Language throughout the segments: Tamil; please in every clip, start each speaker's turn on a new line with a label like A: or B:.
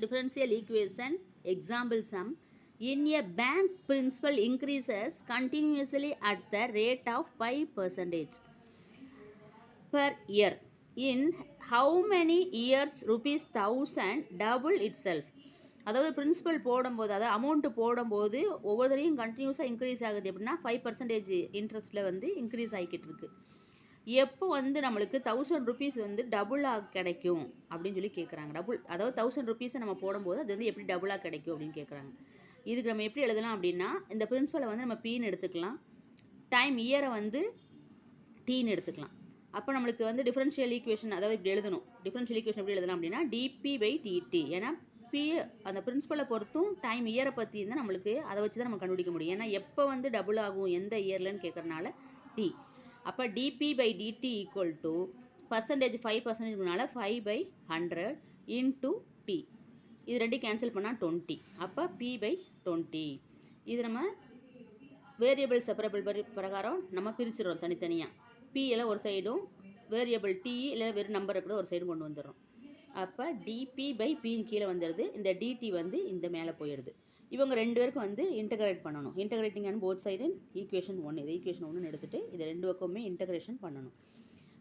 A: differential equation example sum. In a bank, principal increases continuously at the rate of 5% per year. In how many years rupees 1000 double itself? அதாவது பிரின்சிபல் போடும்போது, அதாவது அமௌண்ட்டு போடும்போது ஒவ்வொரு தடையும் கண்டினியூஸாக இன்க்ரீஸ் ஆகுது அப்படின்னா 5% இன்ட்ரெஸ்ட்டில் வந்து இன்க்ரீஸ் ஆகிக்கிட்டு இருக்கு. எப்போ வந்து நம்மளுக்கு 1000 ருபீஸ் வந்து டபுளாக கிடைக்கும் அப்படின்னு சொல்லி கேட்குறாங்க. அதாவது 1000 ருபீஸை நம்ம போடும்போது அது வந்து எப்படி டபுளாக கிடைக்கும் அப்படின்னு கேட்குறாங்க. இதுக்கு நம்ம எப்படி எழுதலாம் அப்படின்னா, இந்த பிரின்சிபலை வந்து நம்ம பீன்னு எடுத்துக்கலாம், டைம் இயரை வந்து டீன்னு எடுத்துக்கலாம். அப்போ நம்மளுக்கு வந்து டிஃபரன்ஷியல் ஈக்குவேஷன், அதாவது இப்படி எழுதணும். டிஃபரன்ஷியல் ஈக்குவேஷன் எப்படி எழுதலாம் அப்படின்னா dp/dt. ஏன்னா பி அந்த பிரின்சிபலை பொறுத்தும் டைம் இயரை பற்றி இருந்தால் நம்மளுக்கு அதை வச்சு தான் நம்ம கண்டுபிடிக்க முடியும். ஏன்னா எப்போ வந்து டபுள் ஆகும் எந்த இயர்லன்னு கேட்குறதுனால டி. அப்போ dp/dt ஈக்குவல் டு பர்சன்டேஜ் 5%னால 5/100 இன்ட்டு டி. இது ரெண்டையும் கேன்சல் பண்ணால் 20. அப்போ p/20. இது நம்ம வேரியபிள் செப்பரபிள் பிரகாரம் நம்ம பிரிச்சிடறோம் தனித்தனியாக. பி எல்லாம் ஒரு சைடும், வேரியபிள் டி இல்லை வெறும் நம்பர் இருக்கிற ஒரு சைடும் கொண்டு வந்துடுறோம். அப்போ dp/pன்னு கீழே வந்துடுது, இந்த dt வந்து இந்த மேலே போயிடுது. இவங்க ரெண்டு பேருக்கும் வந்து இன்டகிரேட் பண்ணணும். Integrating and both side equation 1. இது ஈக்குவேஷன் 1 எடுத்துகிட்டு இது ரெண்டு பக்கமே இன்டகிரேஷன் பண்ணணும்.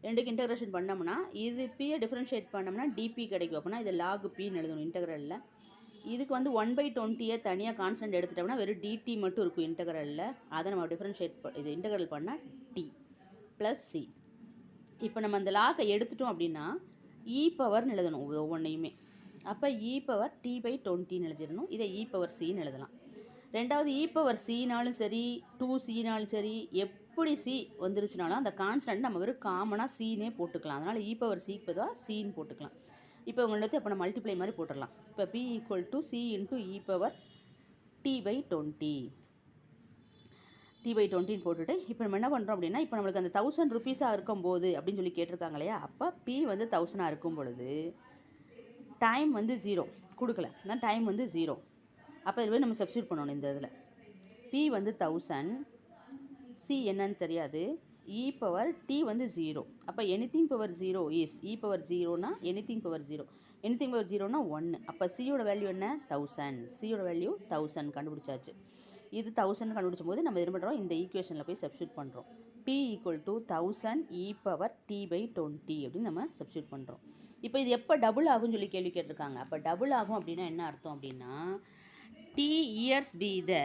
A: ரெண்டுக்கு இன்டகிரேஷன் பண்ணோம்னா இது பியை டிஃப்ரென்ஷியேட் பண்ணோம்னா dp கிடைக்கும். அப்படின்னா இது log pன்னு எழுதணும் இன்டகிரலில். இதுக்கு வந்து 1/20 தனியாக கான்ஸ்டன்ட் எடுத்துட்டோம்னா வெறும் dt மட்டும் இருக்கும் இன்டகிரலில். அதை நம்ம டிஃப்ரென்ஷியேட் இது இன்டகிரல் பண்ணால் t + c. இப்போ நம்ம அந்த லாகை எடுத்துட்டோம் அப்படின்னா e பவர்னு எழுதணும் ஒவ்வொன்றையுமே. அப்போ e/t/20ன்னு எழுதிடணும். இதை e/cன்னு எழுதலாம். ரெண்டாவது e/cனாலும் சரி 2cனாலும் சரி எப்படி c வந்துருச்சுனாலும் அந்த கான்ஸ்டன்ட் நம்ம வெறும் காமனாக cனே போட்டுக்கலாம். அதனால் e/c பதிலாக cன்னு போட்டுக்கலாம். இப்போ உங்கள்கிட்ட இப்போ நம்ம மல்டிப்ளை மாதிரி போட்டுடலாம். இப்போ p = c × e/t/20 t/20ன்னு போட்டுட்டு இப்போ நம்ம என்ன பண்ணுறோம் அப்படின்னா, இப்போ நம்மளுக்கு அந்த 1000 ருபீஸாக இருக்கும்போது அப்படின்னு சொல்லி கேட்டிருக்காங்க இல்லையா. அப்போ p வந்து 1000 இருக்கும் பொழுது டைம் வந்து 0 கொடுக்கல, தான் டைம் வந்து 0. அப்போ இதுவே நம்ம சப்ஸ்டியூட் பண்ணணும். இந்த இதில் p வந்து 1000, c என்னன்னு தெரியாது, e/t வந்து 0. அப்போ எனிதிங் பவர் 0 இஸ் e/0னா எனிதிங் பவர் 0. எனிதிங் பவர் 0னா 1. அப்போ c-யோட வேல்யூ என்ன 1000. c-யோட வேல்யூ 1000 கண்டுபிடிச்சாச்சு. இது 1000 கண்டுபிடிச்சும் போது நம்ம என்ன பண்ணுறோம், இந்த ஈக்குவேஷனில் போய் சப்ஸ்டியூட் பண்ணுறோம். p = 1000 e/t/20 அப்படின்னு நம்ம சப்ஸ்டியூட் பண்ணுறோம். இப்போ இது எப்போ டபுள் ஆகும்னு சொல்லி கேள்வி கேட்டிருக்காங்க. அப்போ டபுள் ஆகும் அப்படின்னா என்ன அர்த்தம் அப்படின்னா, t years be the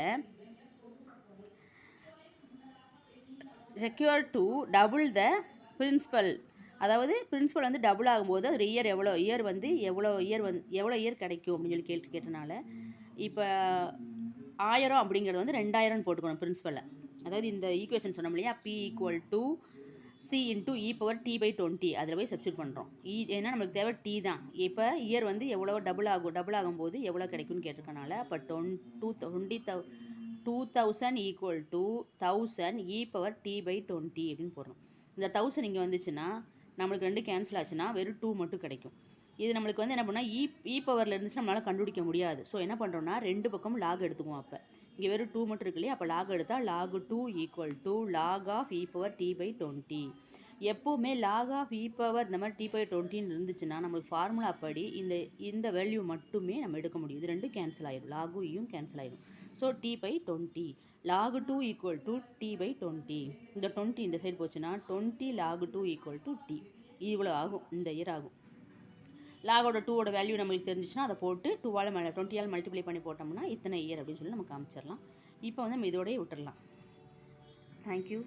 A: required to double the principal. அதாவது பிரின்சிபல் வந்து டபுள் ஆகும்போது ஒரு எவ்வளோ இயர் கிடைக்கும் அப்படின்னு சொல்லி கேட்டனால இப்போ 1000 அப்படிங்கிறது வந்து 2000 போட்டுக்கணும் பிரின்சிபலில். அதாவது இந்த ஈக்குவேஷன் சொன்னோம் இல்லையா, p = c × e/t/20 அதில் போய் சப்ஸ்டியூட் பண்ணுறோம். ஏன்னா நம்மளுக்கு தேவை t தான். இப்போ இயர் வந்து எவ்வளோ டபுள் ஆகும்போது எவ்வளோ கிடைக்கும்னு கேட்டிருக்கனால அப்போ 2000 = 1000 e/t/20 அப்படின்னு போடுறோம். இந்த 1000 இங்கே வந்துச்சுன்னா நம்மளுக்கு 2 கேன்சல் ஆச்சுன்னா வெறும் 2 மட்டும் கிடைக்கும். இது நம்மளுக்கு வந்து என்ன பண்ணால் e பவரில் இருந்துச்சு நம்மளால் கண்டுபிடிக்க முடியாது. ஸோ என்ன பண்ணுறோம்னா ரெண்டு பக்கம் லாக் எடுத்துக்குவோம். அப்போ இங்கே வெறும் 2 மட்டும் இருக்கு இல்லையா, அப்போ லாக் எடுத்தால் log 2 = log of e/t/20. எப்போவுமே log of இந்த மாதிரி t/20 இருந்துச்சுன்னா நம்மளுக்கு ஃபார்முலா அப்படி இந்த வேல்யூ மட்டுமே நம்ம எடுக்க முடியும். இது ரெண்டும் கேன்சல் ஆயிடும், லாகும் கேன்சல் ஆயிடும். So t/20 log 2 = t/20. இந்த 20 இந்த சைடு போச்சுன்னா 20 log 2 = t. இவ்வளோ ஆகும், இந்த இயர் ஆகும். லாகோட 2வோட வேல்யூ நம்மளுக்கு தெரிஞ்சிச்சுன்னா அதை போட்டு 20ஆல் மல்டிப்ளை பண்ணி போட்டோம்னா இத்தனை இயர் அப்படின்னு சொல்லி நம்ம காமிச்சிடலாம். இப்போ வந்து நம்ம இதோடய விட்டுடலாம். தேங்க்யூ.